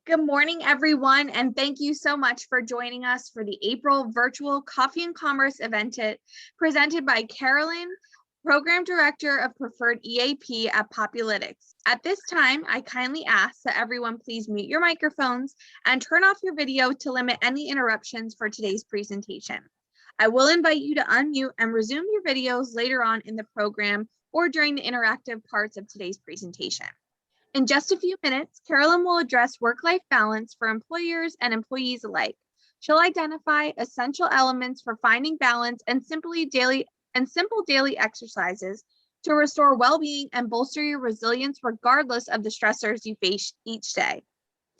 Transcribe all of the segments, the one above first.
Good morning, everyone, and thank you so much for joining us for the April virtual Coffee and Commerce event presented by Carolyn, Program Director of Preferred EAP at Populytics. At this time, I kindly ask that everyone please mute your microphones and turn off your video to limit any interruptions for today's presentation. I will invite you to unmute and resume your videos later on in the program or during the interactive parts of today's presentation. In just a few minutes, Carolyn will address work-life balance for employers and employees alike. She'll identify essential elements for finding balance and simple daily exercises to restore well-being and bolster your resilience regardless of the stressors you face each day.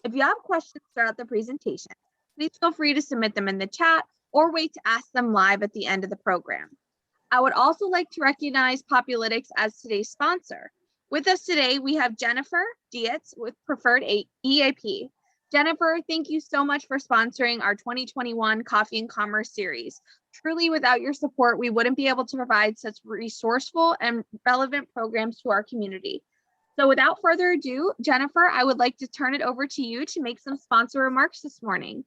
If you have questions throughout the presentation, please feel free to submit them in the chat or wait to ask them live at the end of the program. I would also like to recognize Populytics as today's sponsor. With us today, we have Jennifer Dietz with Preferred EAP. Jennifer, thank you so much for sponsoring our 2021 Coffee and Commerce series. Truly, without your support, we wouldn't be able to provide such resourceful and relevant programs to our community. So without further ado, Jennifer, I would like to turn it over to you to make some sponsor remarks this morning.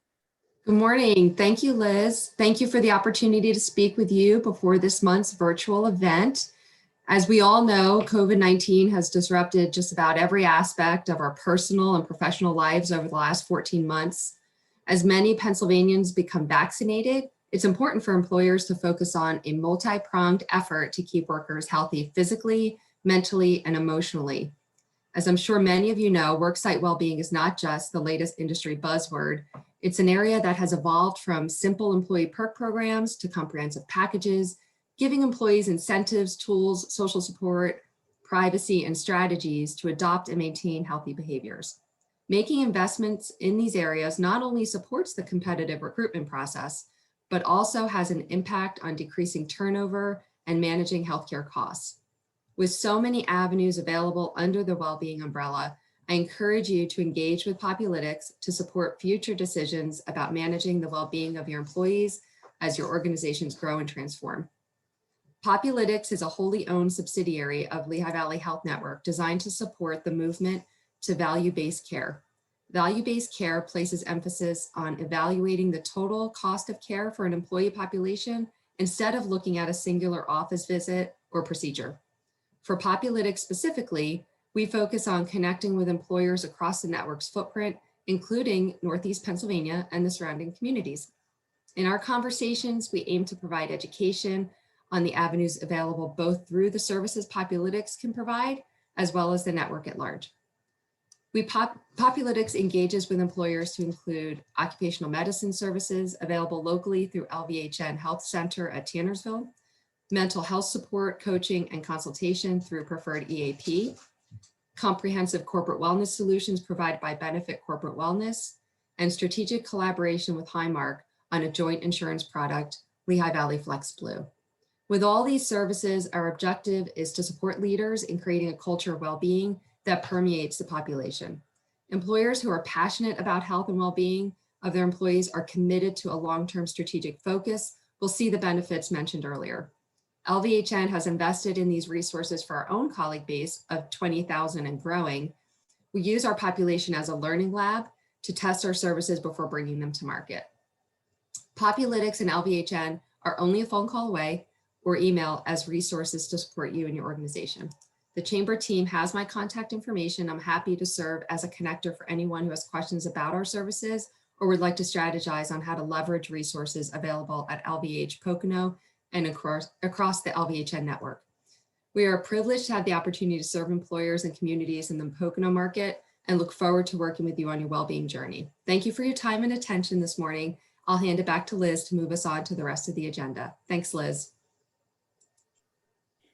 Good morning. Thank you, Liz. Thank you for the opportunity to speak with you before this month's virtual event. As we all know, COVID-19 has disrupted just about every aspect of our personal and professional lives over the last 14 months. As many Pennsylvanians become vaccinated, it's important for employers to focus on a multi-pronged effort to keep workers healthy physically, mentally, and emotionally. As I'm sure many of you know, worksite well-being is not just the latest industry buzzword. It's an area that has evolved from simple employee perk programs to comprehensive packages, giving employees incentives, tools, social support, privacy, and strategies to adopt and maintain healthy behaviors. Making investments in these areas not only supports the competitive recruitment process, but also has an impact on decreasing turnover and managing healthcare costs. With so many avenues available under the well-being umbrella, I encourage you to engage with Populytics to support future decisions about managing the well-being of your employees as your organizations grow and transform. Populytics is a wholly owned subsidiary of Lehigh Valley Health Network designed to support the movement to value-based care. Value-based care places emphasis on evaluating the total cost of care for an employee population instead of looking at a singular office visit or procedure. For Populytics specifically, we focus on connecting with employers across the network's footprint, including Northeast Pennsylvania and the surrounding communities. In our conversations, we aim to provide education on the avenues available both through the services Populytics can provide, as well as the network at large. Populytics engages with employers to include occupational medicine services available locally through LVHN Health Center at Tannersville, mental health support, coaching, and consultation through Preferred EAP, comprehensive corporate wellness solutions provided by Benefit Corporate Wellness, and strategic collaboration with Highmark on a joint insurance product, Lehigh Valley Flex Blue. With all these services, our objective is to support leaders in creating a culture of well-being that permeates the population. Employers who are passionate about health and well-being of their employees are committed to a long-term strategic focus. We'll see the benefits mentioned earlier. LVHN has invested in these resources for our own colleague base of 20,000 and growing. We use our population as a learning lab to test our services before bringing them to market. Populytics and LVHN are only a phone call away or email as resources to support you and your organization. The Chamber team has my contact information. I'm happy to serve as a connector for anyone who has questions about our services or would like to strategize on how to leverage resources available at LVH Pocono and across the LVHN network. We are privileged to have the opportunity to serve employers and communities in the Pocono market and look forward to working with you on your well-being journey. Thank you for your time and attention this morning. I'll hand it back to Liz to move us on to the rest of the agenda. Thanks, Liz.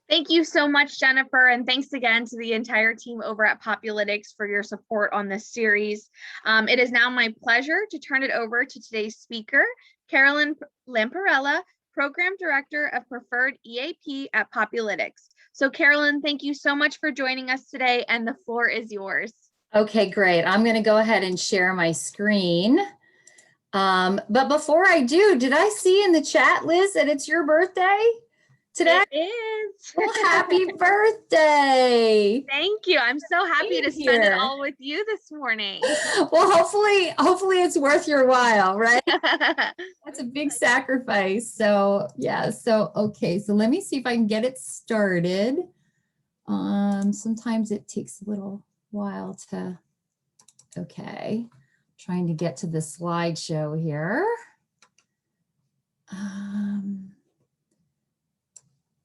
Thank you so much, Jennifer, and thanks again to the entire team over at Populytics for your support on this series. It is now my pleasure to turn it over to today's speaker, Carolyn Lamparella, Program Director of Preferred EAP at Populytics. So Carolyn, thank you so much for joining us today, and the floor is yours. Okay, great. I'm going to go ahead and share my screen. But before I do, did I see in the chat, Liz, that it's your birthday? today. It is. Well, happy birthday. Thank you. I'm so happy to spend it all with you this morning. Well, hopefully it's worth your while, right? That's a big sacrifice. So yeah, okay, so let me see if I can get it started. Sometimes it takes a little while to, okay, trying to get to the slideshow here.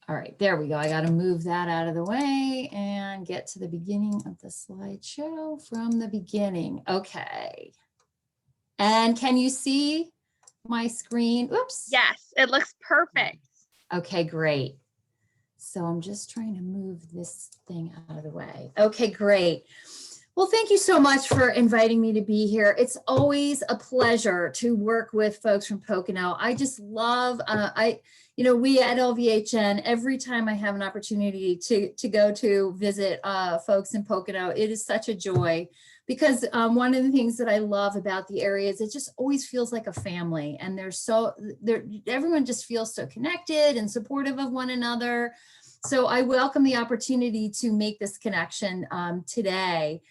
All right, there we go. I got to move that out of the way and get to the beginning of the slideshow from the beginning. Okay. And can you see my screen? Oops. Yes, it looks perfect. Okay, great. So I'm just trying to move this thing out of the way. Okay, great. Well, thank you so much for inviting me to be here. It's always a pleasure to work with folks from Pocono. I just love, we at LVHN, every time I have an opportunity to go to visit folks in Pocono, it is such a joy because one of the things that I love about the area is it just always feels like a family, and everyone just feels so connected and supportive of one another. So I welcome the opportunity to make this connection today.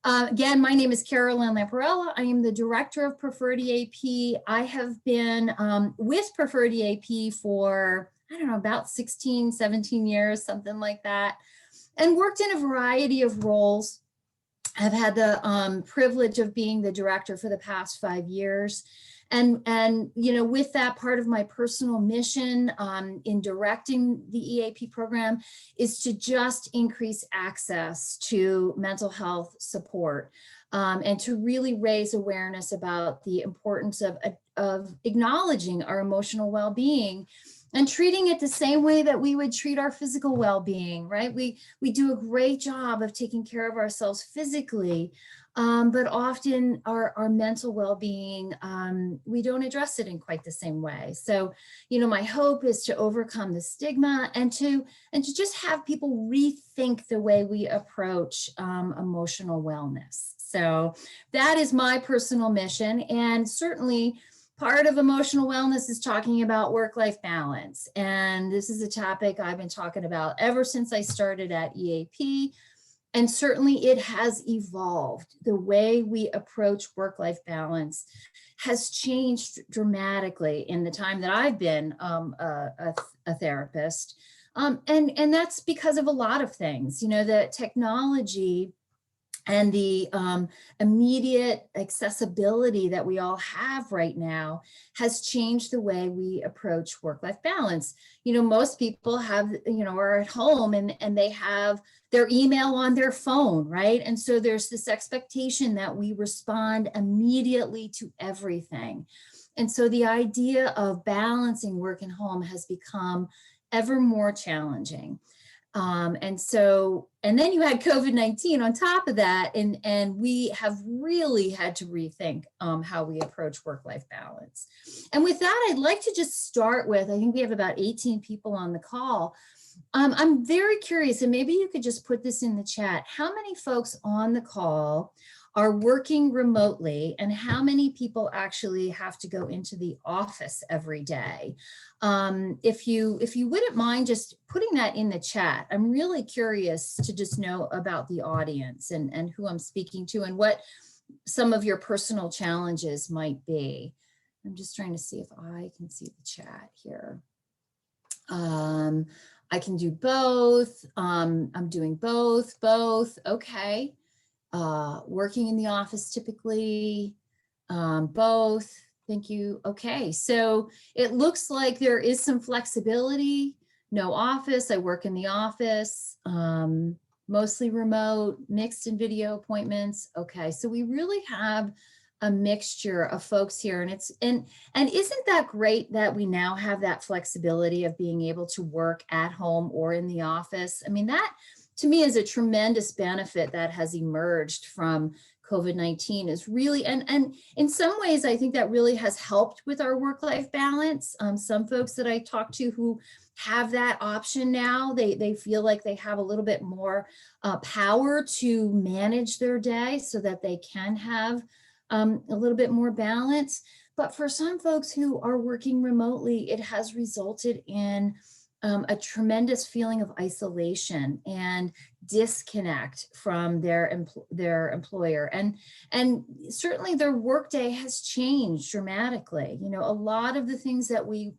Again, my name is Carolyn Lamparella. I am the Director of Preferred EAP. I have been with Preferred EAP for, I don't know, about 16, 17 years, something like that, and worked in a variety of roles. I've had the privilege of being the director for the past 5 years. And with that, part of my personal mission in directing the EAP program is to just increase access to mental health support and to really raise awareness about the importance of acknowledging our emotional well-being and treating it the same way that we would treat our physical well-being, right? We do a great job of taking care of ourselves physically, but often our mental well-being, we don't address it in quite the same way. So, my hope is to overcome the stigma and to just have people rethink the way we approach emotional wellness. So that is my personal mission, and certainly part of emotional wellness is talking about work-life balance. And this is a topic I've been talking about ever since I started at EAP. And certainly it has evolved. The way we approach work-life balance has changed dramatically in the time that I've been a therapist. And that's because of a lot of things. The technology and the immediate accessibility that we all have right now has changed the way we approach work-life balance. Most people are at home and they have their email on their phone, right? And so there's this expectation that we respond immediately to everything. And so the idea of balancing work and home has become ever more challenging. And then you had COVID-19 on top of that, and we have really had to rethink how we approach work-life balance. And with that, I'd like to just start with, I think we have about 18 people on the call. I'm very curious, and maybe you could just put this in the chat. How many folks on the call are working remotely, and how many people actually have to go into the office every day? If you wouldn't mind just putting that in the chat, I'm really curious to just know about the audience and who I'm speaking to and what some of your personal challenges might be. I'm just trying to see if I can see the chat here. I can do both. I'm doing both. Okay. Working in the office typically, both. Thank you. Okay, so it looks like there is some flexibility. No office, I work in the office, mostly remote, mixed in video appointments. Okay, so we really have a mixture of folks here, and isn't that great that we now have that flexibility of being able to work at home or in the office? I mean, that to me is a tremendous benefit that has emerged from COVID-19 is really, and in some ways, I think that really has helped with our work-life balance. Some folks that I talk to who have that option now, they feel like they have a little bit more power to manage their day so that they can have a little bit more balance. But for some folks who are working remotely, it has resulted in a tremendous feeling of isolation and disconnect from their employer, and certainly their workday has changed dramatically. You know, a lot of the things that we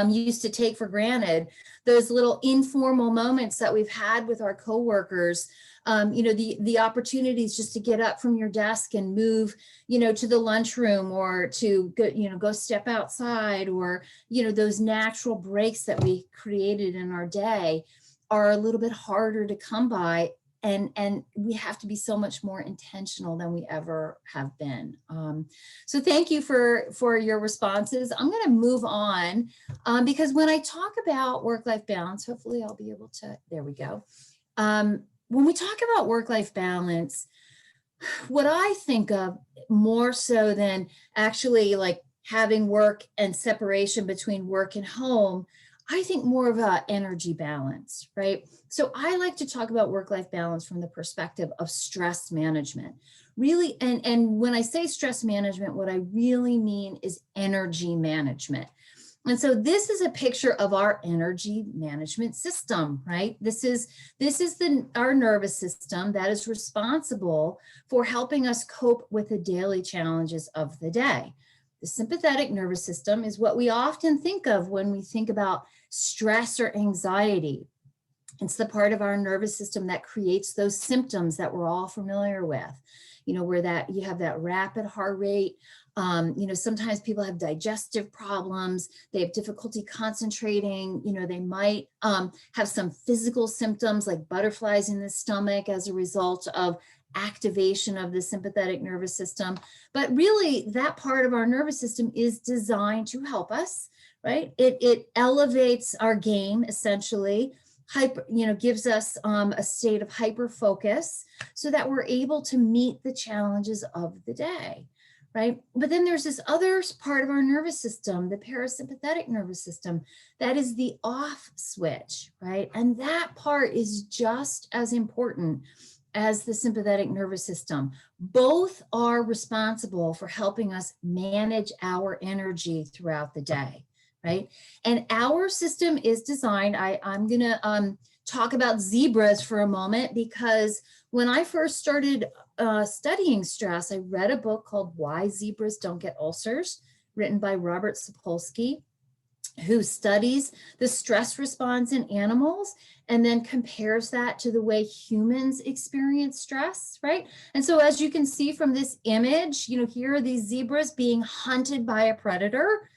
used to take for granted, those little informal moments that we've had with our coworkers, you know, the opportunities just to get up from your desk and move, you know, to the lunchroom, or to go, you know, go step outside, or, you know, those natural breaks that we created in our day are a little bit harder to come by. And we have to be so much more intentional than we ever have been. So thank you for your responses. I'm going to move on because when I talk about work-life balance, hopefully I'll be able to, there we go. When we talk about work-life balance, what I think of more so than actually like having work and separation between work and home, I think more of an energy balance, right? So I like to talk about work-life balance from the perspective of stress management. Really, and when I say stress management, what I really mean is energy management. And so this is a picture of our energy management system, right? This is our nervous system that is responsible for helping us cope with the daily challenges of the day. The sympathetic nervous system is what we often think of when we think about stress or anxiety. It's the part of our nervous system that creates those symptoms that we're all familiar with, you know, where that you have that rapid heart rate. You know, sometimes people have digestive problems, they have difficulty concentrating, you know, they might have some physical symptoms like butterflies in the stomach as a result of activation of the sympathetic nervous system. But really, that part of our nervous system is designed to help us, right? It elevates our game, essentially, gives us a state of hyper focus so that we're able to meet the challenges of the day, right? But then there's this other part of our nervous system, the parasympathetic nervous system, that is the off switch, right? And that part is just as important as the sympathetic nervous system. Both are responsible for helping us manage our energy throughout the day, right? And our system is designed, I'm gonna talk about zebras for a moment, because when I first started studying stress, I read a book called Why Zebras Don't Get Ulcers, written by Robert Sapolsky, who studies the stress response in animals and then compares that to the way humans experience stress, right? And so as you can see from this image, you know, here are these zebras being hunted by a predator.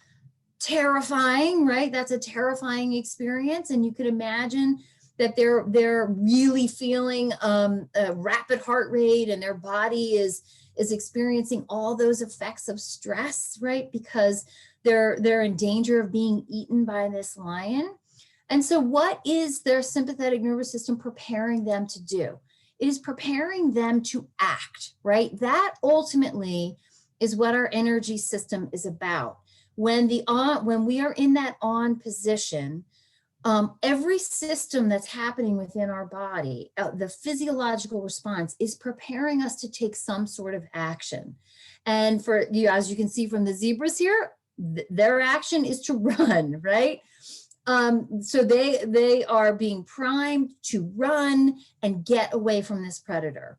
Terrifying, right? That's a terrifying experience. And you could imagine that they're really feeling a rapid heart rate, and their body is experiencing all those effects of stress, right? Because they're in danger of being eaten by this lion. And so what is their sympathetic nervous system preparing them to do? It is preparing them to act, right? That ultimately is what our energy system is about. When we are in that on position, every system that's happening within our body, the physiological response is preparing us to take some sort of action. And for you, as you can see from the zebras here, their action is to run, right? So they are being primed to run and get away from this predator.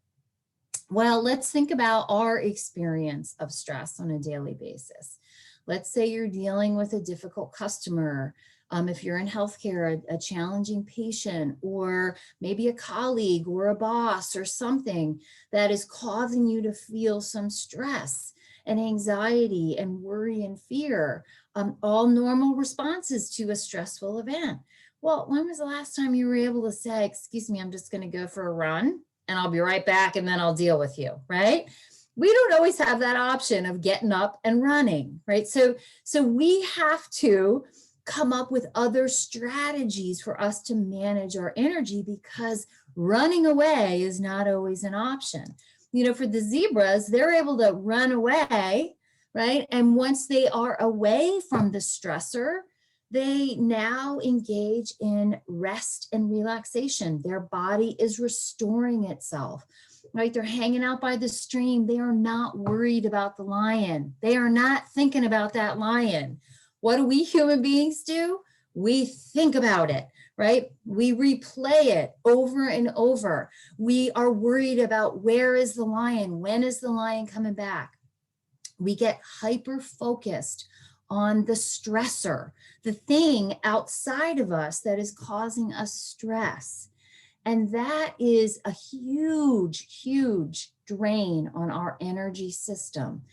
Well, let's think about our experience of stress on a daily basis. Let's say you're dealing with a difficult customer. If you're in healthcare, a challenging patient, or maybe a colleague or a boss or something that is causing you to feel some stress and anxiety and worry and fear, all normal responses to a stressful event. Well, when was the last time you were able to say, excuse me, I'm just going to go for a run and I'll be right back and then I'll deal with you, right? We don't always have that option of getting up and running, right? So we have to come up with other strategies for us to manage our energy, because running away is not always an option. You know, for the zebras, they're able to run away, right? And once they are away from the stressor, they now engage in rest and relaxation. Their body is restoring itself, right? They're hanging out by the stream. They are not worried about the lion. They are not thinking about that lion. What do we human beings do? We think about it, right? We replay it over and over. We are worried about where is the lion? When is the lion coming back? We get hyper focused on the stressor, the thing outside of us that is causing us stress. And that is a huge, huge drain on our energy system.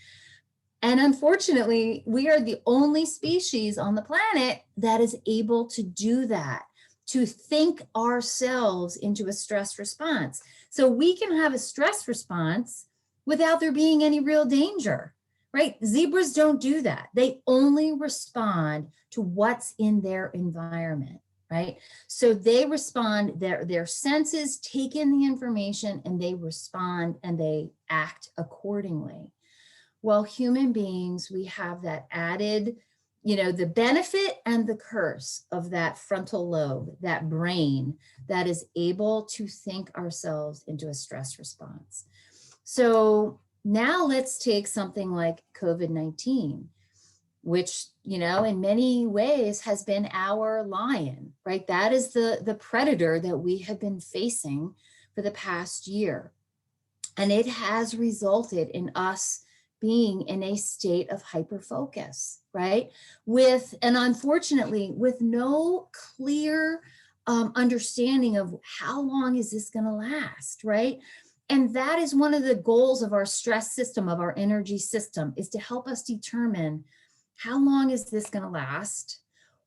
And unfortunately, we are the only species on the planet that is able to do that, to think ourselves into a stress response. So we can have a stress response without there being any real danger, right? Zebras don't do that. They only respond to what's in their environment, right? So they respond, their senses take in the information and they respond and they act accordingly. Well, human beings, we have that added, the benefit and the curse of that frontal lobe, that brain that is able to think ourselves into a stress response. So now let's take something like COVID-19, which, in many ways has been our lion, right? That is the predator that we have been facing for the past year. And it has resulted in us being in a state of hyperfocus, right? And unfortunately, with no clear understanding of how long is this going to last, right? And that is one of the goals of our stress system, of our energy system, is to help us determine how long is this going to last?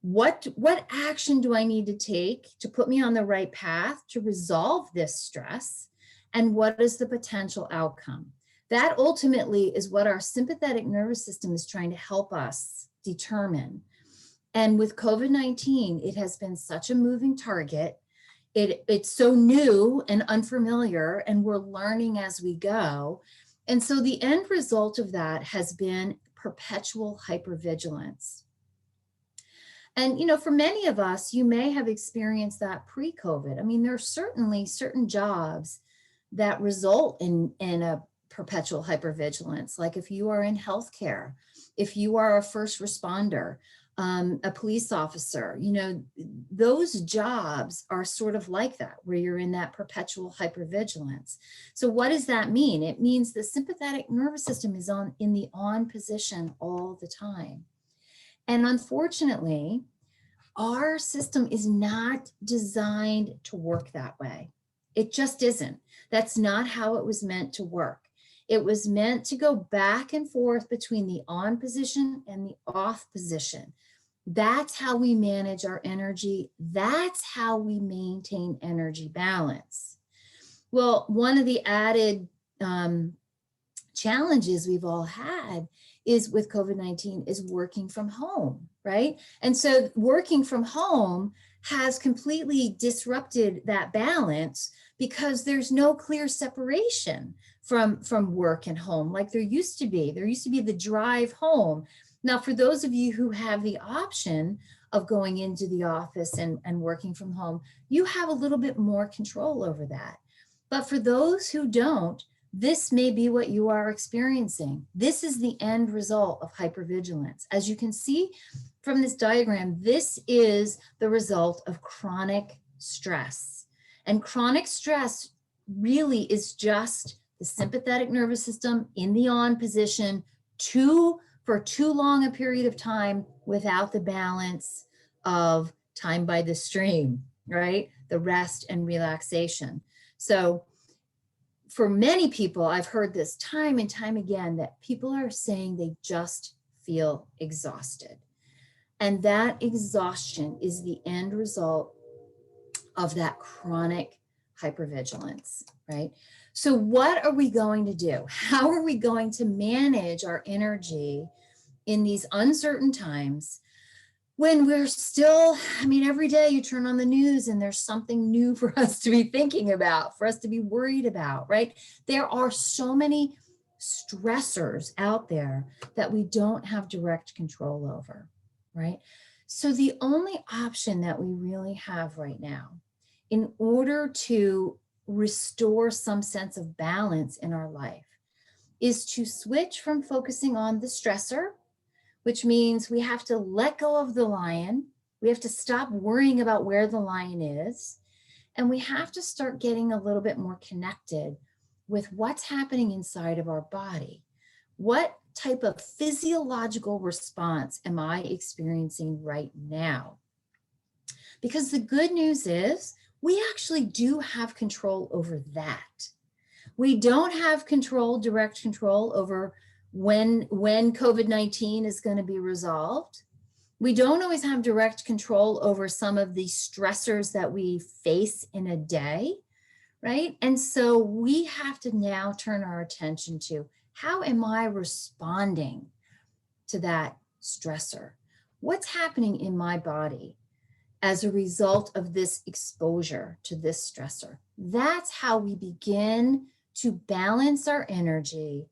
What action do I need to take to put me on the right path to resolve this stress? And what is the potential outcome? That ultimately is what our sympathetic nervous system is trying to help us determine. And with COVID-19, it has been such a moving target. It's so new and unfamiliar, and we're learning as we go. And so the end result of that has been perpetual hypervigilance. And, for many of us, you may have experienced that pre-COVID. I mean, there are certainly certain jobs that result in a perpetual hypervigilance, like if you are in healthcare, if you are a first responder, a police officer, those jobs are sort of like that, where you're in that perpetual hypervigilance. So what does that mean? It means the sympathetic nervous system is in the on position all the time. And unfortunately, our system is not designed to work that way. It just isn't. That's not how it was meant to work. It was meant to go back and forth between the on position and the off position. That's how we manage our energy. That's how we maintain energy balance. Well, one of the added challenges we've all had is with COVID-19 is working from home, right? And so working from home has completely disrupted that balance because there's no clear separation from work and home like there used to be. There used to be the drive home. Now, for those of you who have the option of going into the office and working from home, you have a little bit more control over that. But for those who don't, this may be what you are experiencing. This is the end result of hypervigilance. As you can see from this diagram, this is the result of chronic stress. And chronic stress really is just the sympathetic nervous system in the on position for too long a period of time without the balance of time by the stream, right? The rest and relaxation. So for many people, I've heard this time and time again, that people are saying they just feel exhausted. And that exhaustion is the end result of that chronic hypervigilance, right? So what are we going to do? How are we going to manage our energy in these uncertain times when we're still, every day you turn on the news and there's something new for us to be thinking about, for us to be worried about, right? There are so many stressors out there that we don't have direct control over, right? So the only option that we really have right now, in order to restore some sense of balance in our life, is to switch from focusing on the stressor, which means we have to let go of the lion We have to stop worrying about where the line is. And we have to start getting a little bit more connected with what's happening inside of our body. What type of physiological response am I experiencing right now? Because the good news is we actually do have control over that. We don't have control, direct control over when COVID-19 is going to be resolved. We don't always have direct control over some of the stressors that we face in a day, right? And so we have to now turn our attention to, how am I responding to that stressor? What's happening in my body as a result of this exposure to this stressor? That's how we begin to balance our energy,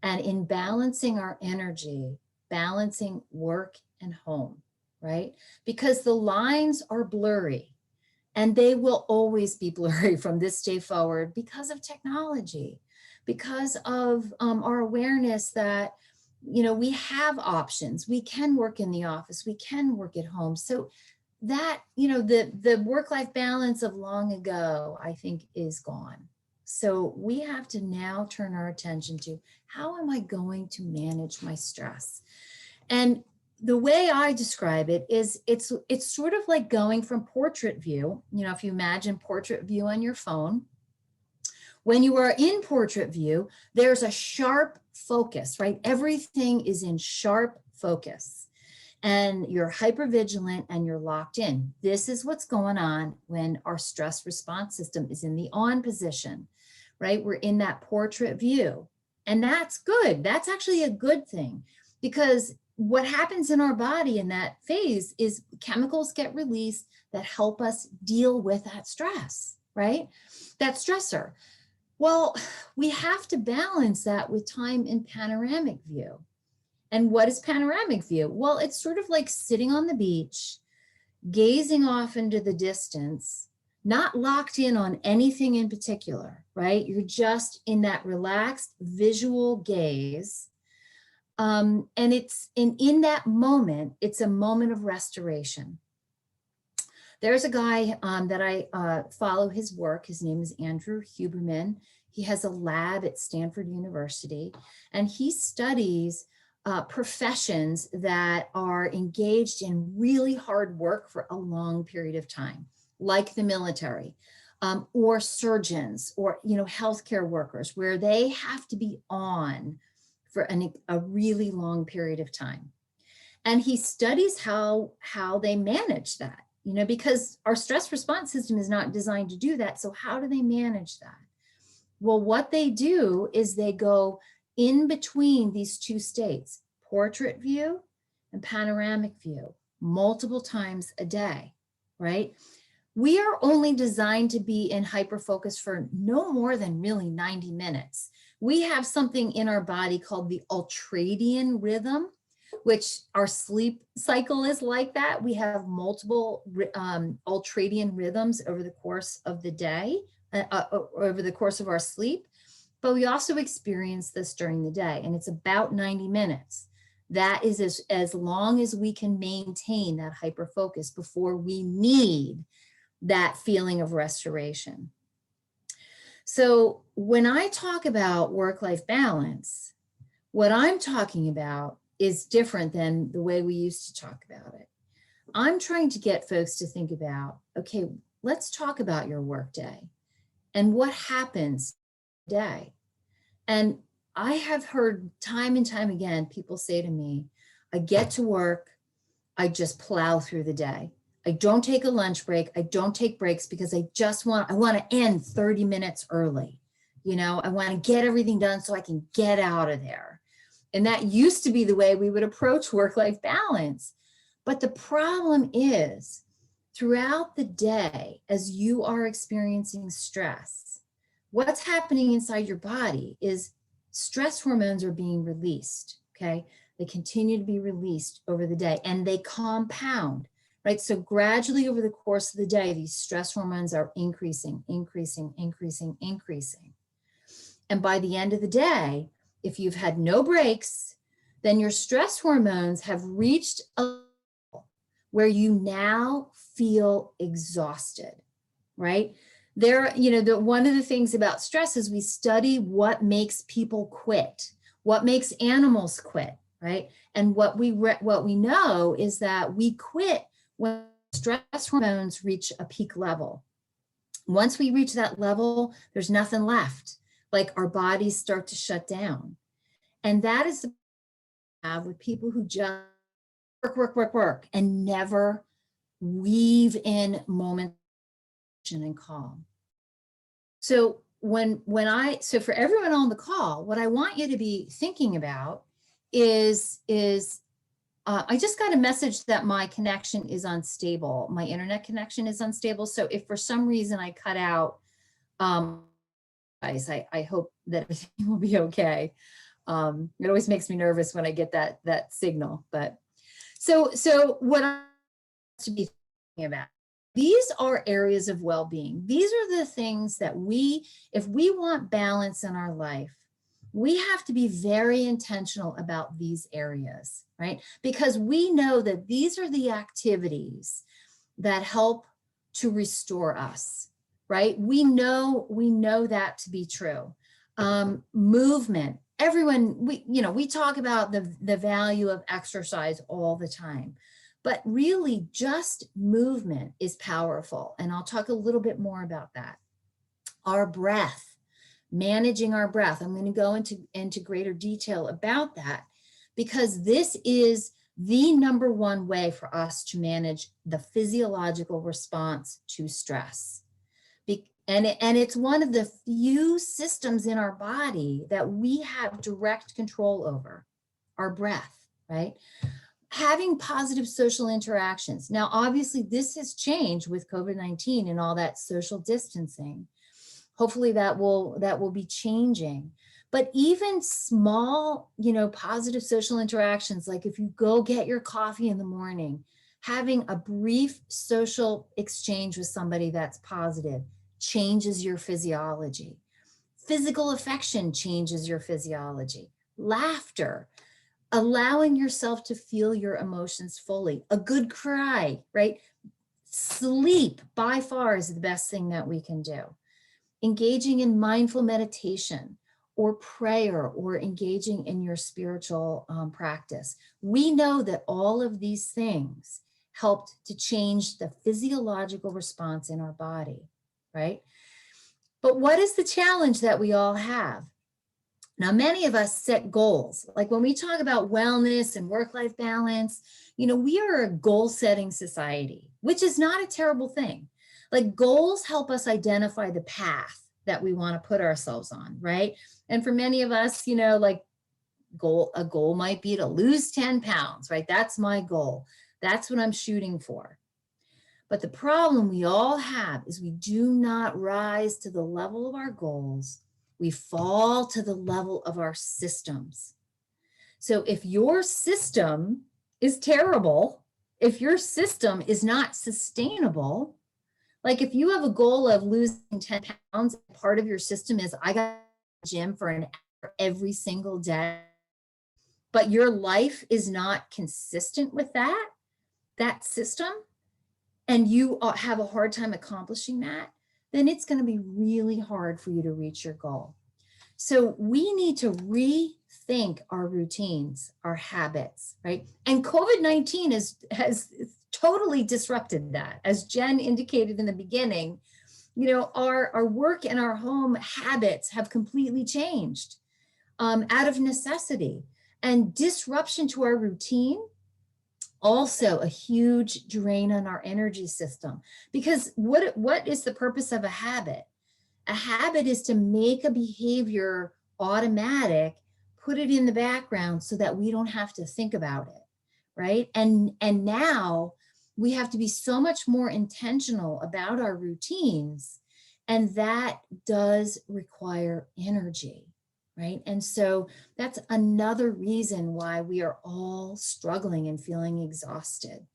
and in balancing our energy, balancing work and home, right? Because the lines are blurry, and they will always be blurry from this day forward because of technology, because of our awareness that, you know, we have options. We can work in the office, we can work at home. So that, you know, the work-life balance of long ago, I think, is gone. So we have to now turn our attention to, how am I going to manage my stress? And the way I describe it is it's sort of like going from portrait view. You know, if you imagine portrait view on your phone, when you are in portrait view, there's a sharp focus, right? Everything is in sharp focus, and you're hypervigilant and you're locked in. This is what's going on when our stress response system is in the on position, right? We're in that portrait view, and that's good. That's actually a good thing, because what happens in our body in that phase is chemicals get released that help us deal with that stress, right? That stressor. Well, we have to balance that with time in panoramic view. And what is panoramic view? Well, it's sort of like sitting on the beach, gazing off into the distance, not locked in on anything in particular, right? You're just in that relaxed visual gaze. And it's in that moment, it's a moment of restoration. There's a guy that I follow his work. His name is Andrew Huberman. He has a lab at Stanford University, and he studies professions that are engaged in really hard work for a long period of time, like the military, or surgeons, or, you know, healthcare workers, where they have to be on for a really long period of time. And he studies how they manage that, you know, because our stress response system is not designed to do that. So how do they manage that? Well, what they do is they go in between these two states, portrait view and panoramic view, multiple times a day, right? We are only designed to be in hyperfocus for no more than really 90 minutes. We have something in our body called the ultradian rhythm, which our sleep cycle is like that. We have multiple ultradian rhythms over the course of the day, over the course of our sleep, but we also experience this during the day, and it's about 90 minutes. That is as long as we can maintain that hyperfocus before we need that feeling of restoration. So when I talk about work-life balance, what I'm talking about is different than the way we used to talk about it. I'm trying to get folks to think about, okay, let's talk about your workday and what happens today. And I have heard time and time again, people say to me, I get to work, I just plow through the day. I don't take a lunch break. I don't take breaks because I want to end 30 minutes early. You know, I want to get everything done so I can get out of there. And that used to be the way we would approach work-life balance. But the problem is, throughout the day, as you are experiencing stress, what's happening inside your body is stress hormones are being released, okay? They continue to be released over the day, and they compound, right? So gradually over the course of the day, these stress hormones are increasing. And by the end of the day, if you've had no breaks, then your stress hormones have reached a level where you now feel exhausted, right? There, one of the things about stress is we study what makes people quit, what makes animals quit, right? And what we know is that we quit when stress hormones reach a peak level. Once we reach that level, there's nothing left. Like our bodies start to shut down. And that is the have with people who just work, and never weave in moments and calm. So so for everyone on the call, what I want you to be thinking about is I just got a message that my connection is unstable. My internet connection is unstable. So if for some reason I cut out, guys, I hope that everything will be okay. It always makes me nervous when I get that signal. But so what I want to be thinking about, these are areas of well-being. These are the things that if we want balance in our life, we have to be very intentional about these areas, right? Because we know that these are the activities that help to restore us, right? We know that to be true. Movement. Everyone, we talk about the value of exercise all the time, but really just movement is powerful. And I'll talk a little bit more about that. Our breath, managing our breath. I'm going to go into greater detail about that, because this is the number one way for us to manage the physiological response to stress. And it's one of the few systems in our body that we have direct control over, our breath, right? Having positive social interactions. Now, obviously, this has changed with COVID-19 and all that social distancing. Hopefully that will be changing. But even small, positive social interactions, like if you go get your coffee in the morning, having a brief social exchange with somebody that's positive changes your physiology. Physical affection changes your physiology. Laughter, allowing yourself to feel your emotions fully. A good cry, right? Sleep by far is the best thing that we can do. Engaging in mindful meditation or prayer or engaging in your spiritual practice. We know that all of these things helped to change the physiological response in our body, right? But what is the challenge that we all have? Now, many of us set goals. Like when we talk about wellness and work-life balance, we are a goal-setting society, which is not a terrible thing. Like goals help us identify the path that we want to put ourselves on, right? And for many of us, like a goal might be to lose 10 pounds, right? That's my goal. That's what I'm shooting for. But the problem we all have is we do not rise to the level of our goals. We fall to the level of our systems. So if your system is terrible, if your system is not sustainable, like if you have a goal of losing 10 pounds, part of your system is I got to the gym for an hour every single day, but your life is not consistent with that system, and you have a hard time accomplishing that, then it's going to be really hard for you to reach your goal. So we need to rethink our routines, our habits, right? And COVID-19 has totally disrupted that. As Jen indicated in the beginning, our work and our home habits have completely changed out of necessity. And disruption to our routine, also a huge drain on our energy system. Because what is the purpose of a habit? A habit is to make a behavior automatic, put it in the background so that we don't have to think about it, right? And now we have to be so much more intentional about our routines, and that does require energy, right? And so that's another reason why we are all struggling and feeling exhausted.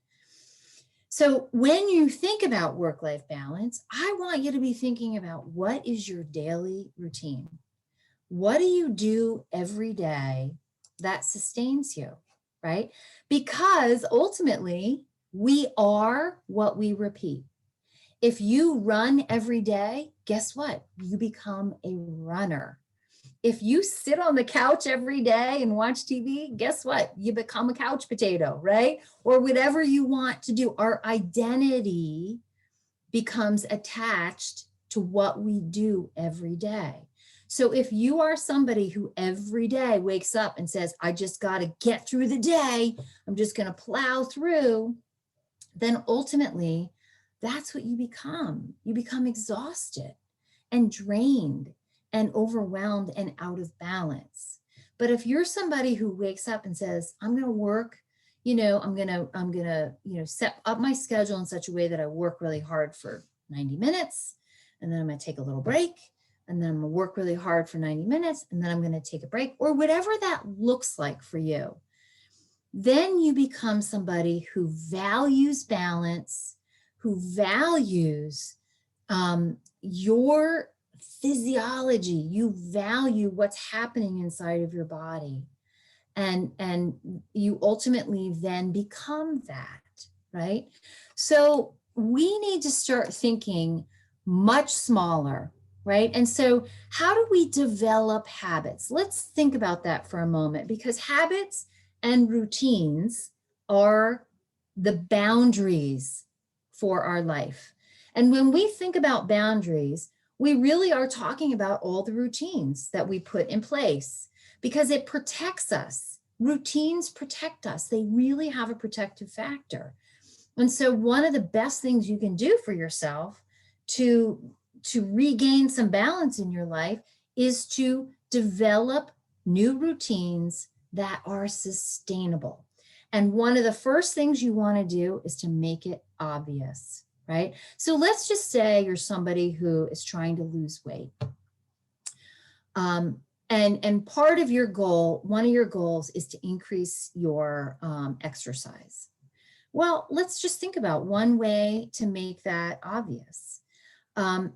So when you think about work-life balance, I want you to be thinking about what is your daily routine? What do you do every day that sustains you, right? Because ultimately, We are what we repeat. If you run every day, guess what? You become a runner. If you sit on the couch every day and watch TV, guess what? You become a couch potato, right? Or whatever you want to do. Our identity becomes attached to what we do every day. So if you are somebody who every day wakes up and says, I just got to get through the day, I'm just going to plow through, then ultimately that's what you become. You become exhausted and drained and overwhelmed and out of balance. But if you're somebody who wakes up and says, I'm going to work, I'm going to set up my schedule in such a way that I work really hard for 90 minutes, and then I'm going to take a little break, and then I'm going to work really hard for 90 minutes, and then I'm going to take a break, or whatever that looks like for you. Then you become somebody who values balance, who values your physiology. You value what's happening inside of your body. And you ultimately then become that, right? So we need to start thinking much smaller, right? And so how do we develop habits? Let's think about that for a moment, because habits and routines are the boundaries for our life. And when we think about boundaries, we really are talking about all the routines that we put in place, because it protects us. Routines protect us. They really have a protective factor. And so one of the best things you can do for yourself to regain some balance in your life is to develop new routines that are sustainable. And one of the first things you want to do is to make it obvious, right? So let's just say you're somebody who is trying to lose weight. And part of your goal, one of your goals is to increase your exercise. Well, let's just think about one way to make that obvious.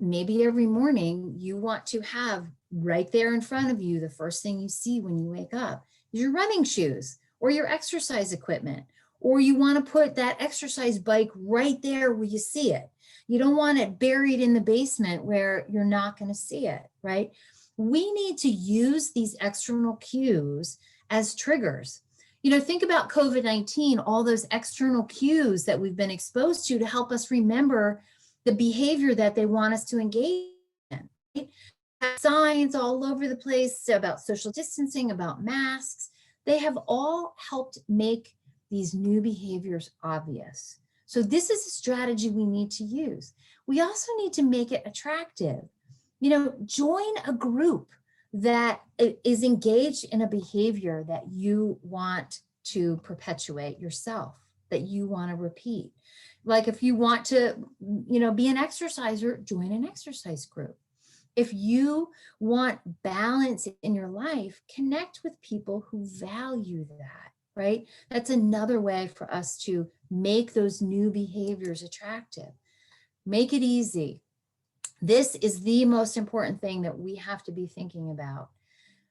Maybe every morning you want to have right there in front of you, the first thing you see when you wake up is your running shoes or your exercise equipment, or you want to put that exercise bike right there where you see it. You don't want it buried in the basement where you're not going to see it, right? We need to use these external cues as triggers. Think about COVID-19, all those external cues that we've been exposed to help us remember the behavior that they want us to engage in. Right? Signs all over the place about social distancing, about masks. They have all helped make these new behaviors obvious. So this is a strategy we need to use. We also need to make it attractive. Join a group that is engaged in a behavior that you want to perpetuate yourself, that you want to repeat. Like if you want to, be an exerciser, join an exercise group. If you want balance in your life, connect with people who value that, right? That's another way for us to make those new behaviors attractive. Make it easy. This is the most important thing that we have to be thinking about.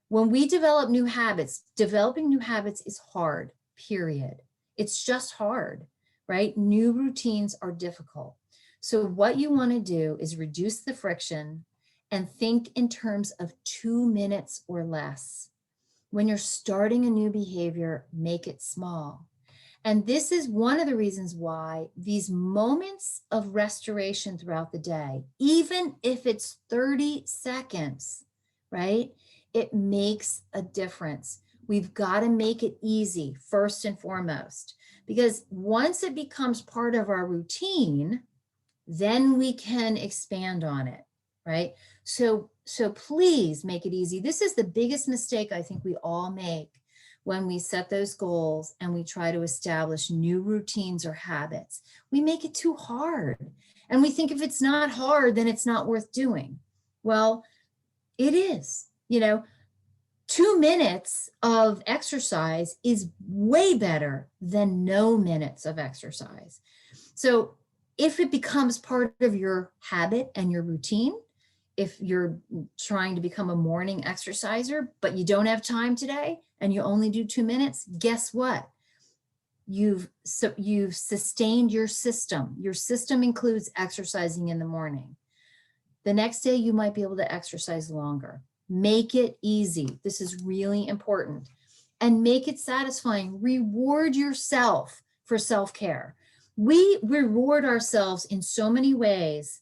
When we develop new habits, developing new habits is hard, period. It's just hard, right? New routines are difficult. So what you want to do is reduce the friction and think in terms of 2 minutes or less. When you're starting a new behavior, make it small. And this is one of the reasons why these moments of restoration throughout the day, even if it's 30 seconds, right? It makes a difference. We've got to make it easy first and foremost, because once it becomes part of our routine, then we can expand on it, right? So please make it easy. This is the biggest mistake I think we all make when we set those goals and we try to establish new routines or habits. We make it too hard. And we think if it's not hard, then it's not worth doing. Well, it is. 2 minutes of exercise is way better than no minutes of exercise. So if it becomes part of your habit and your routine, if you're trying to become a morning exerciser, but you don't have time today and you only do 2 minutes, guess what? you've sustained your system. Your system includes exercising in the morning. The next day, you might be able to exercise longer. Make it easy. This is really important. And make it satisfying. Reward yourself for self-care. We reward ourselves in so many ways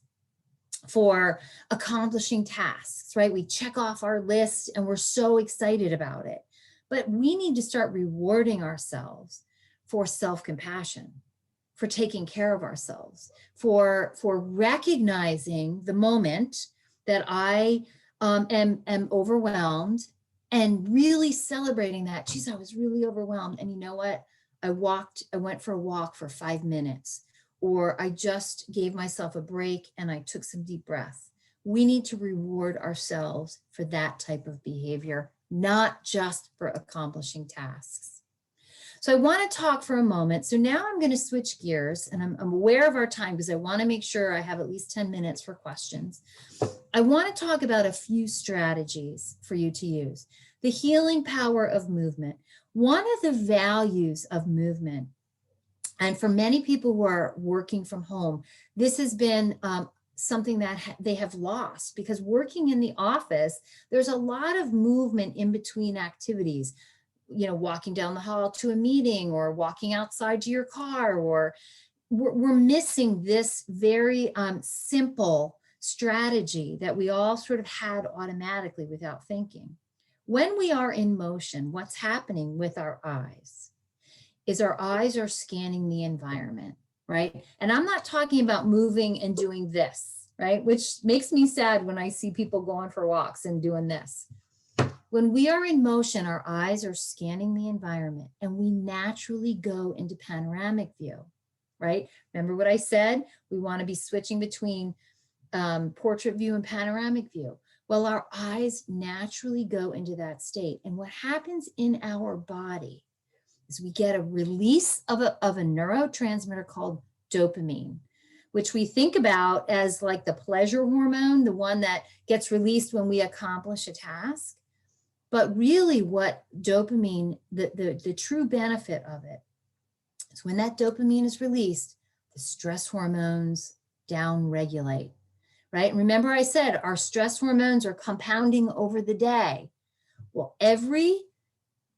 for accomplishing tasks, right? We check off our list and we're so excited about it. But we need to start rewarding ourselves for self-compassion, for taking care of ourselves, for recognizing the moment that I am overwhelmed and really celebrating that. Geez, I was really overwhelmed. And you know what? I went for a walk for 5 minutes, or I just gave myself a break and I took some deep breath. We need to reward ourselves for that type of behavior, not just for accomplishing tasks. So I want to talk for a moment. So now I'm going to switch gears, and I'm aware of our time because I want to make sure I have at least 10 minutes for questions. I want to talk about a few strategies for you to use. The healing power of movement. One of the values of movement, and for many people who are working from home, this has been something that they have lost, because working in the office, there's a lot of movement in between activities. You know, walking down the hall to a meeting, or walking outside to your car, or we're missing this very simple strategy that we all sort of had automatically without thinking. When we are in motion, what's happening with our eyes is our eyes are scanning the environment, right? And I'm not talking about moving and doing this, right? Which makes me sad when I see people going for walks and doing this. When we are in motion, our eyes are scanning the environment and we naturally go into panoramic view, right? Remember what I said? We want to be switching between portrait view and panoramic view. Well, our eyes naturally go into that state. And what happens in our body is we get a release of a neurotransmitter called dopamine, which we think about as like the pleasure hormone, the one that gets released when we accomplish a task. But really what dopamine, the true benefit of it is when that dopamine is released, the stress hormones downregulate, right? And remember I said our stress hormones are compounding over the day. Well,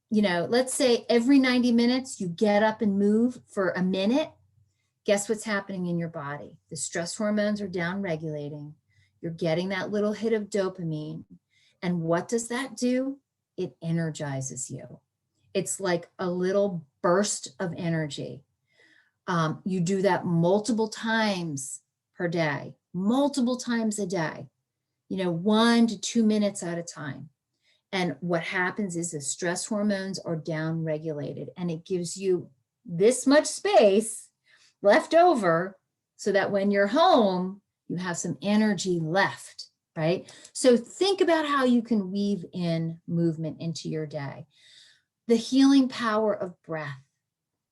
let's say every 90 minutes you get up and move for a minute, guess what's happening in your body? The stress hormones are downregulating. You're getting that little hit of dopamine. And what does that do? It energizes you. It's like a little burst of energy. You do that multiple times per day, multiple times a day, 1 to 2 minutes at a time. And what happens is the stress hormones are down regulated, and it gives you this much space left over so that when you're home, you have some energy left, right? So think about how you can weave in movement into your day. The healing power of breath,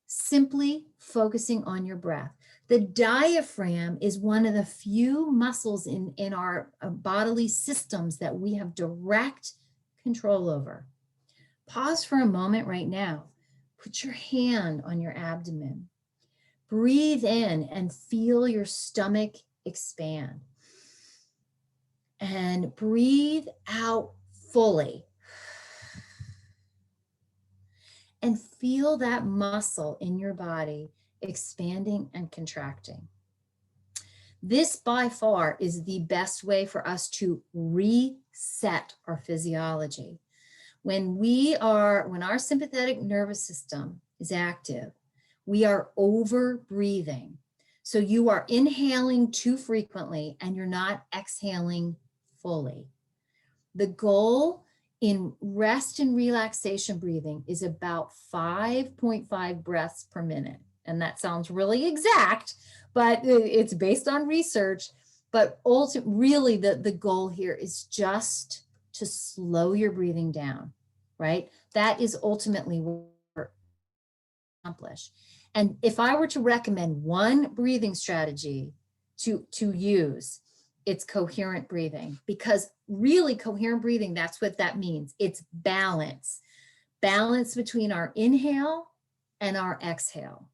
simply focusing on your breath. The diaphragm is one of the few muscles in our bodily systems that we have direct control over. Pause for a moment right now. Put your hand on your abdomen. Breathe in and feel your stomach expand. And breathe out fully. And feel that muscle in your body expanding and contracting. This by far is the best way for us to reset our physiology. When our sympathetic nervous system is active, we are over breathing. So you are inhaling too frequently and you're not exhaling fully. The goal in rest and relaxation breathing is about 5.5 breaths per minute. And that sounds really exact, but it's based on research. But really the goal here is just to slow your breathing down, right? That is ultimately what we're accomplish. And if I were to recommend one breathing strategy to use, it's coherent breathing, because really coherent breathing, that's what that means. It's balance between our inhale and our exhale.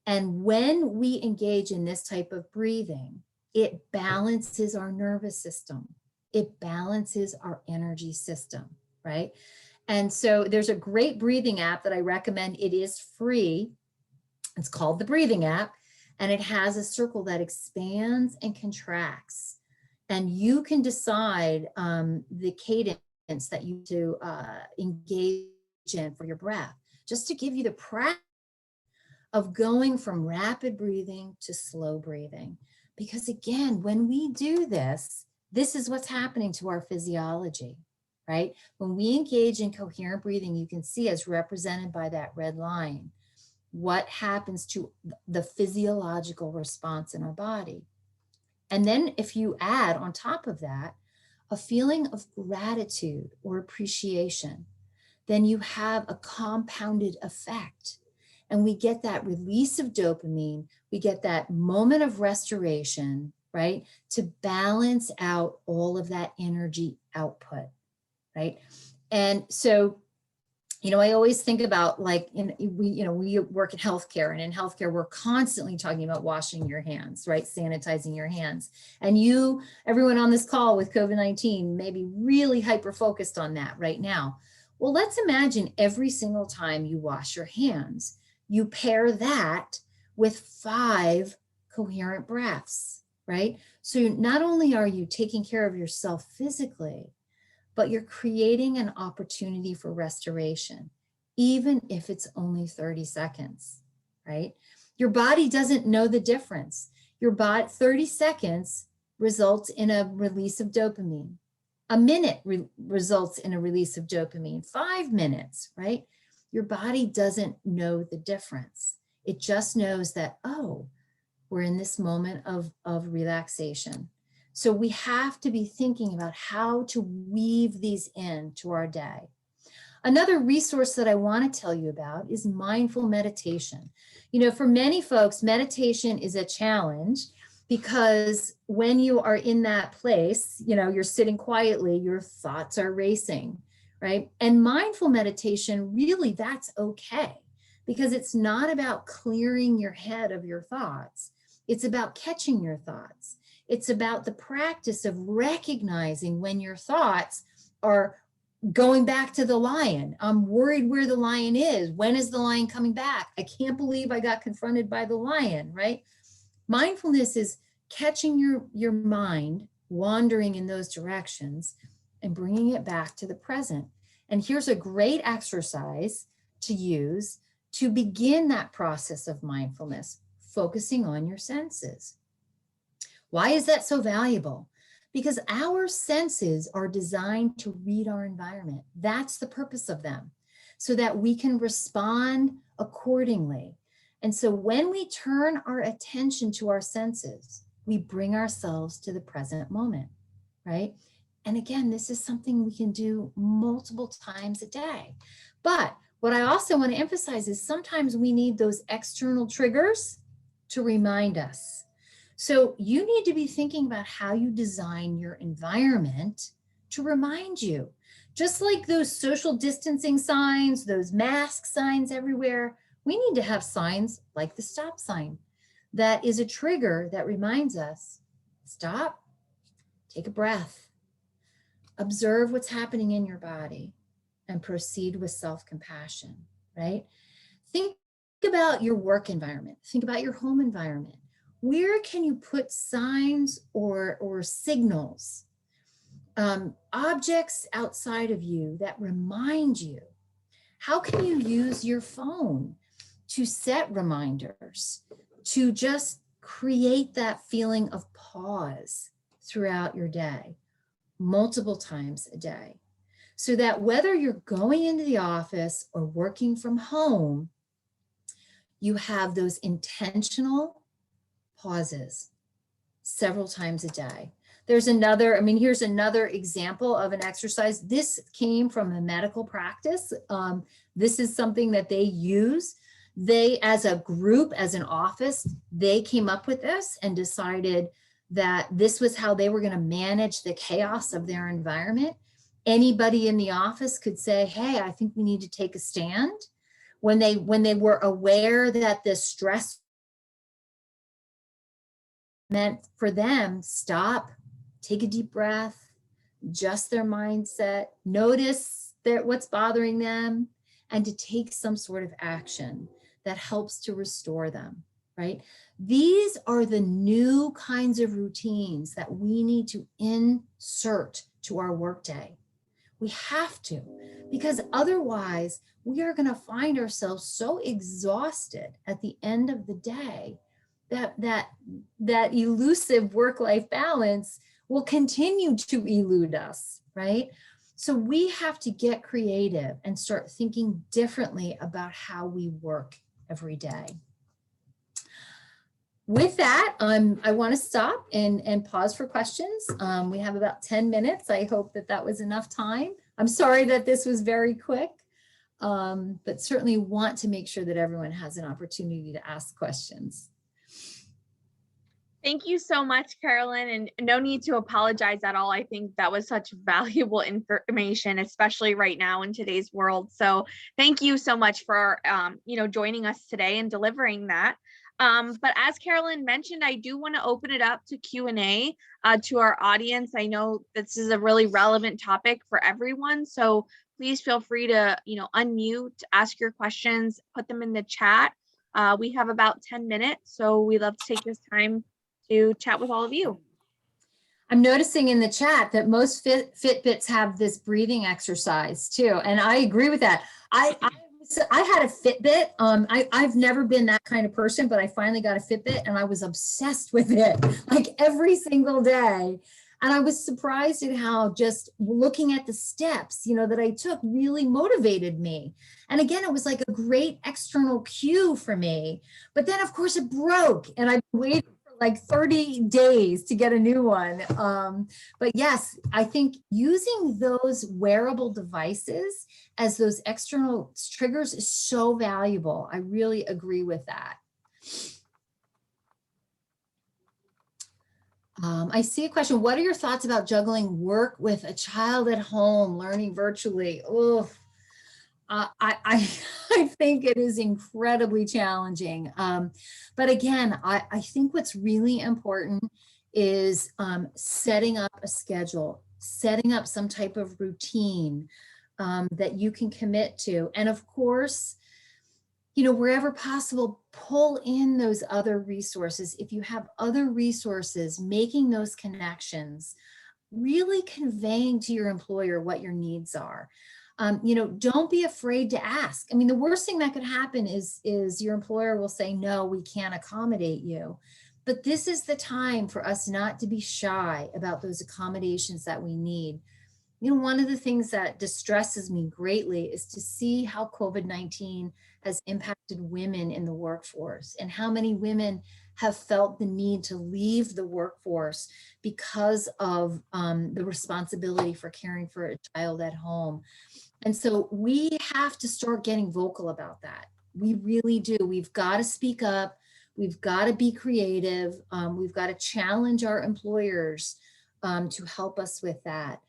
And when we engage in this type of breathing, it balances our nervous system. It balances our energy system, right? And so there's a great breathing app that I recommend. It is free. It's called the Breathing App, and it has a circle that expands and contracts. And you can decide the cadence that you do engage in for your breath, just to give you the practice of going from rapid breathing to slow breathing. Because again, when we do this, this is what's happening to our physiology, right? When we engage in coherent breathing, you can see, as represented by that red line, what happens to the physiological response in our body. And then if you add on top of that a feeling of gratitude or appreciation, then you have a compounded effect. And we get that release of dopamine, we get that moment of restoration, right? To balance out all of that energy output, right? And so, I always think about, like, we work in healthcare, and in healthcare, we're constantly talking about washing your hands, right? Sanitizing your hands. And everyone on this call with COVID-19 may be really hyper-focused on that right now. Well, let's imagine every single time you wash your hands, you pair that with 5 coherent breaths, right? So not only are you taking care of yourself physically, but you're creating an opportunity for restoration, even if it's only 30 seconds, right? Your body doesn't know the difference. 30 seconds results in a release of dopamine. A minute results in a release of dopamine. 5 minutes, right? Your body doesn't know the difference. It just knows that, oh, we're in this moment of relaxation. So we have to be thinking about how to weave these into our day. Another resource that I want to tell you about is mindful meditation. For many folks, meditation is a challenge, because when you are in that place, you're sitting quietly, your thoughts are racing, right? And mindful meditation, really, that's okay, because it's not about clearing your head of your thoughts. It's about catching your thoughts. It's about the practice of recognizing when your thoughts are going back to the lion. I'm worried where the lion is. When is the lion coming back? I can't believe I got confronted by the lion, right? Mindfulness is catching your mind wandering in those directions and bringing it back to the present. And here's a great exercise to use to begin that process of mindfulness, focusing on your senses. Why is that so valuable? Because our senses are designed to read our environment. That's the purpose of them, so that we can respond accordingly. And so when we turn our attention to our senses, we bring ourselves to the present moment, right? And again, this is something we can do multiple times a day. But what I also want to emphasize is sometimes we need those external triggers to remind us. So you need to be thinking about how you design your environment to remind you. Just like those social distancing signs, those mask signs everywhere, we need to have signs like the stop sign. That is a trigger that reminds us, stop, take a breath, observe what's happening in your body, and proceed with self-compassion, right? Think about your work environment. Think about your home environment. Where can you put signs or signals, objects outside of you that remind you? How can you use your phone to set reminders, to just create that feeling of pause throughout your day, multiple times a day, so that whether you're going into the office or working from home, you have those intentional pauses several times a day. Here's another example of an exercise. This came from a medical practice. This is something that they use. They, as a group, as an office, they came up with this and decided that this was how they were going to manage the chaos of their environment. Anybody in the office could say, hey, I think we need to take a stand. when they were aware that the stress meant for them, stop, take a deep breath, adjust their mindset, notice what's bothering them, and to take some sort of action that helps to restore them, right? These are the new kinds of routines that we need to insert to our workday. We have to, because otherwise we are going to find ourselves so exhausted at the end of the day that elusive work-life balance will continue to elude us, right? So we have to get creative and start thinking differently about how we work every day. With that, I want to stop and pause for questions. We have about 10 minutes. I hope that was enough time. I'm sorry that this was very quick, but certainly want to make sure that everyone has an opportunity to ask questions. Thank you so much, Carolyn, and no need to apologize at all. I think that was such valuable information, especially right now in today's world. So thank you so much for joining us today and delivering that. But as Carolyn mentioned, I do want to open it up to Q&A to our audience. I know this is a really relevant topic for everyone, so please feel free to unmute, ask your questions, put them in the chat. We have about 10 minutes, so we'd love to take this time to chat with all of you. I'm noticing in the chat that most Fitbits have this breathing exercise too, and I agree with that. I had a Fitbit. I've never been that kind of person, but I finally got a Fitbit and I was obsessed with it, like every single day. And I was surprised at how just looking at the steps, that I took really motivated me. And again, it was like a great external cue for me. But then of course it broke and I waited like 30 days to get a new one. But yes, I think using those wearable devices as those external triggers is so valuable. I really agree with that. I see a question. What are your thoughts about juggling work with a child at home, learning virtually? Oh, I think it is incredibly challenging. But again, I think what's really important is setting up a schedule, setting up some type of routine that you can commit to. And of course, wherever possible, pull in those other resources. If you have other resources, making those connections, really conveying to your employer what your needs are. Don't be afraid to ask. I mean, the worst thing that could happen is your employer will say, no, we can't accommodate you. But this is the time for us not to be shy about those accommodations that we need. One of the things that distresses me greatly is to see how COVID-19 has impacted women in the workforce and how many women have felt the need to leave the workforce because of the responsibility for caring for a child at home. And so we have to start getting vocal about that. We really do. We've got to speak up. We've got to be creative. We've got to challenge our employers to help us with that.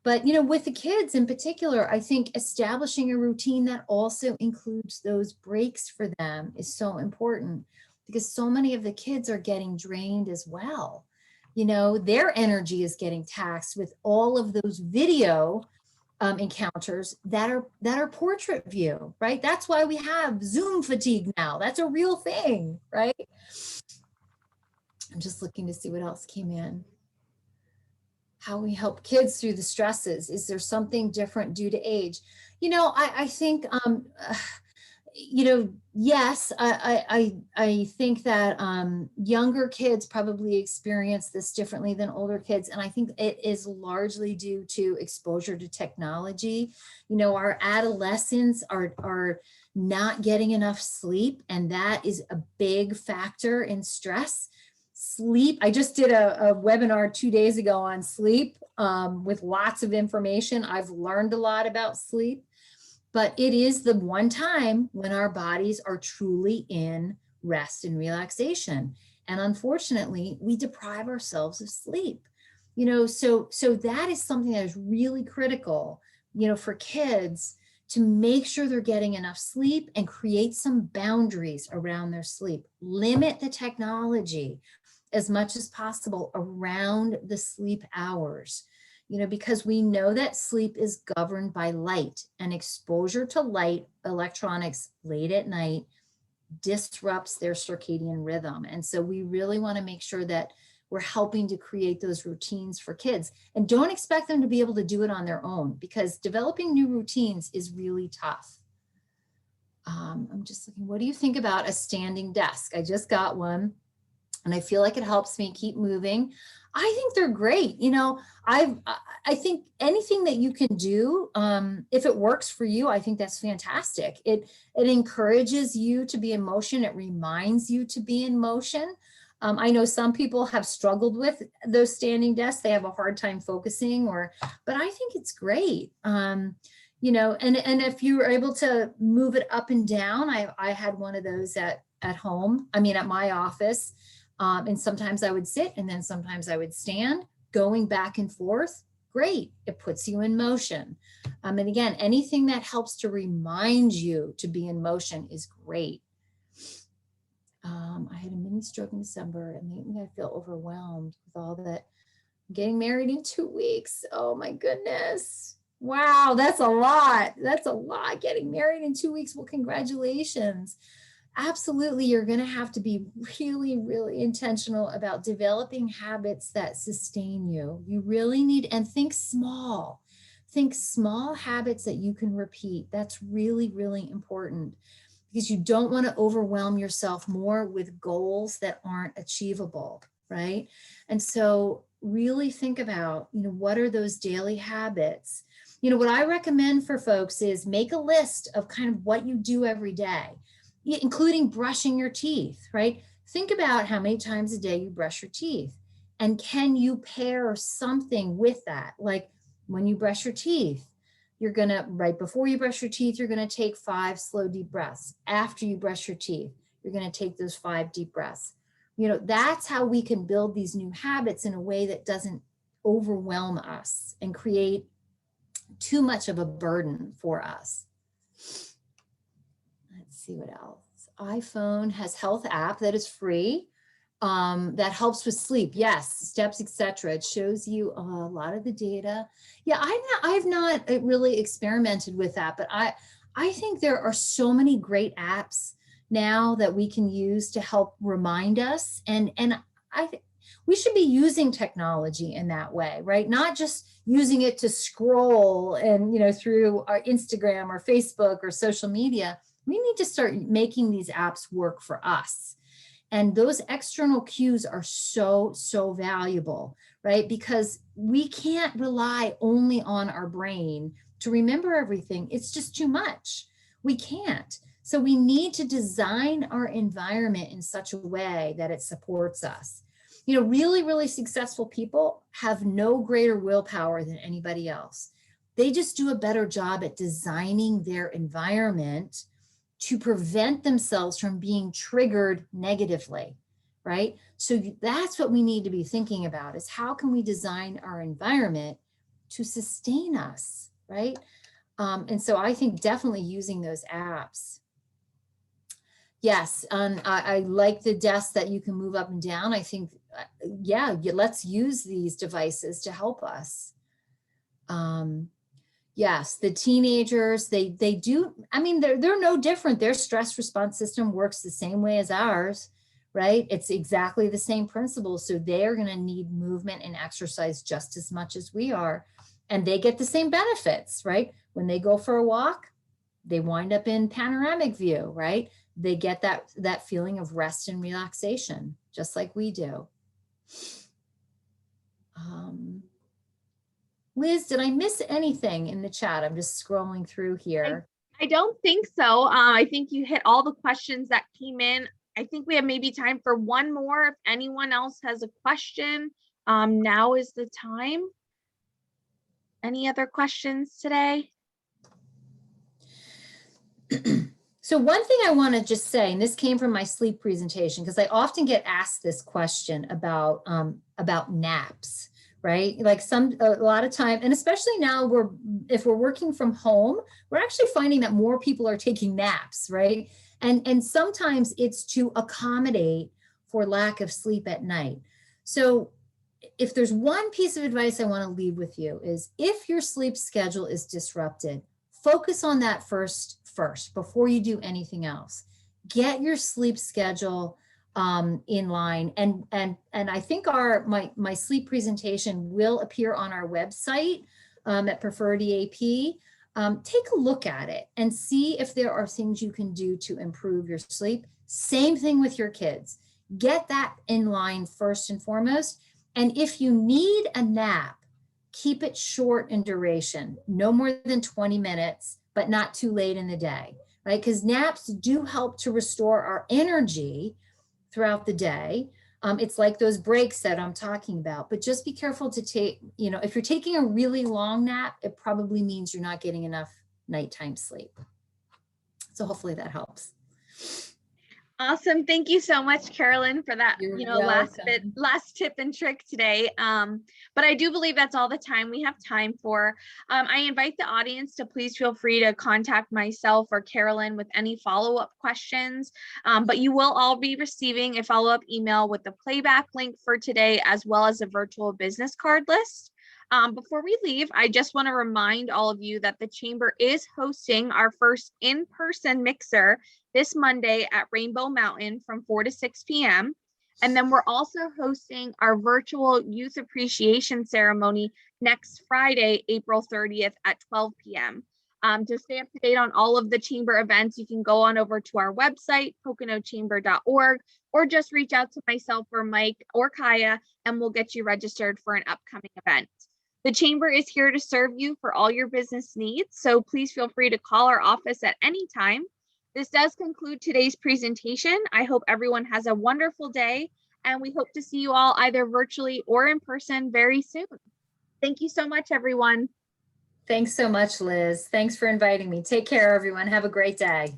But, with the kids in particular, I think establishing a routine that also includes those breaks for them is so important because so many of the kids are getting drained as well. Their energy is getting taxed with all of those video encounters that are portrait view, right? That's why we have Zoom fatigue now. That's a real thing, right? I'm just looking to see what else came in. How we help kids through the stresses. Is there something different due to age? I think, yes, I think that younger kids probably experience this differently than older kids. And I think it is largely due to exposure to technology. Our adolescents are not getting enough sleep, and that is a big factor in stress. Sleep. I just did a webinar 2 days ago on sleep with lots of information. I've learned a lot about sleep, but it is the one time when our bodies are truly in rest and relaxation. And unfortunately, we deprive ourselves of sleep. So that is something that is really critical, for kids to make sure they're getting enough sleep and create some boundaries around their sleep. Limit the technology as much as possible around the sleep hours, because we know that sleep is governed by light, and exposure to light, electronics late at night disrupts their circadian rhythm. And so we really want to make sure that we're helping to create those routines for kids, and don't expect them to be able to do it on their own, because developing new routines is really tough. I'm just looking, what do you think about a standing desk? I just got one and I feel like it helps me keep moving. I think they're great. I think anything that you can do, if it works for you, I think that's fantastic. It encourages you to be in motion. It reminds you to be in motion. I know some people have struggled with those standing desks. They have a hard time focusing, but I think it's great. And if you were able to move it up and down, I had one of those at home, at my office. And sometimes I would sit and then sometimes I would stand, going back and forth. Great. It puts you in motion. And again, anything that helps to remind you to be in motion is great. I had a mini stroke in December and lately I feel overwhelmed with all that. I'm getting married in 2 weeks. Oh my goodness. Wow. That's a lot. That's a lot. Getting married in 2 weeks. Well, congratulations. Absolutely, you're going to have to be really, really intentional about developing habits that sustain you. You really need, and think small. Think small habits that you can repeat. That's really, really important, because you don't want to overwhelm yourself more with goals that aren't achievable, right? And so really think about, what are those daily habits? What I recommend for folks is make a list of kind of what you do every day, including brushing your teeth, right? Think about how many times a day you brush your teeth, and can you pair something with that? Like when you brush your teeth, right before you brush your teeth, you're gonna take 5 slow, deep breaths. After you brush your teeth, you're gonna take those 5 deep breaths. That's how we can build these new habits in a way that doesn't overwhelm us and create too much of a burden for us. Let's see what else. iPhone has health app that is free, that helps with sleep. Yes, steps, etc. It shows you a lot of the data. Yeah, I've not really experimented with that, but I think there are so many great apps now that we can use to help remind us, and I think we should be using technology in that way, right? Not just using it to scroll and through our Instagram or Facebook or social media. We need to start making these apps work for us. And those external cues are so, so valuable, right? Because we can't rely only on our brain to remember everything. It's just too much. We can't. So we need to design our environment in such a way that it supports us. Really, really successful people have no greater willpower than anybody else. They just do a better job at designing their environment to prevent themselves from being triggered negatively, right? So that's what we need to be thinking about, is how can we design our environment to sustain us, right? And so I think definitely using those apps. Yes, and I like the desk that you can move up and down. I think, yeah, let's use these devices to help us. Yes, the teenagers, they do, they're no different. Their stress response system works the same way as ours, right? It's exactly the same principle. So they're going to need movement and exercise just as much as we are. And they get the same benefits, right? When they go for a walk, they wind up in panoramic view, right? They get that feeling of rest and relaxation, just like we do. Liz, did I miss anything in the chat? I'm just scrolling through here. I don't think so. I think you hit all the questions that came in. I think we have maybe time for one more. If anyone else has a question, now is the time. Any other questions today? So one thing I want to just say, and this came from my sleep presentation, because I often get asked this question about naps, right? Like a lot of time, and especially now if we're working from home, we're actually finding that more people are taking naps, right? And sometimes it's to accommodate for lack of sleep at night. So if there's one piece of advice I want to leave with you is if your sleep schedule is disrupted, focus on that first before you do anything else. Get your sleep schedule in line. And I think my sleep presentation will appear on our website at Preferred EAP. Take a look at it and see if there are things you can do to improve your sleep. Same thing with your kids. Get that in line first and foremost. And if you need a nap, keep it short in duration, no more than 20 minutes, but not too late in the day, right? Because naps do help to restore our energy throughout the day. It's like those breaks that I'm talking about, but just be careful to take, if you're taking a really long nap, it probably means you're not getting enough nighttime sleep. So hopefully that helps. Awesome. Thank you so much, Carolyn, for that, You're last tip and trick today. But I do believe that's all the time we have time for. I invite the audience to please feel free to contact myself or Carolyn with any follow-up questions. But you will all be receiving a follow-up email with the playback link for today, as well as a virtual business card list. Before we leave, I just want to remind all of you that the Chamber is hosting our first in-person mixer this Monday at Rainbow Mountain from 4 to 6 p.m. And then we're also hosting our virtual Youth Appreciation Ceremony next Friday, April 30th at 12 p.m. To stay up to date on all of the Chamber events, you can go on over to our website, poconochamber.org, or just reach out to myself or Mike or Kaya, and we'll get you registered for an upcoming event. The Chamber is here to serve you for all your business needs, so please feel free to call our office at any time. This does conclude today's presentation. I hope everyone has a wonderful day, and we hope to see you all either virtually or in person very soon. Thank you so much, everyone. Thanks so much, Liz. Thanks for inviting me. Take care, everyone. Have a great day.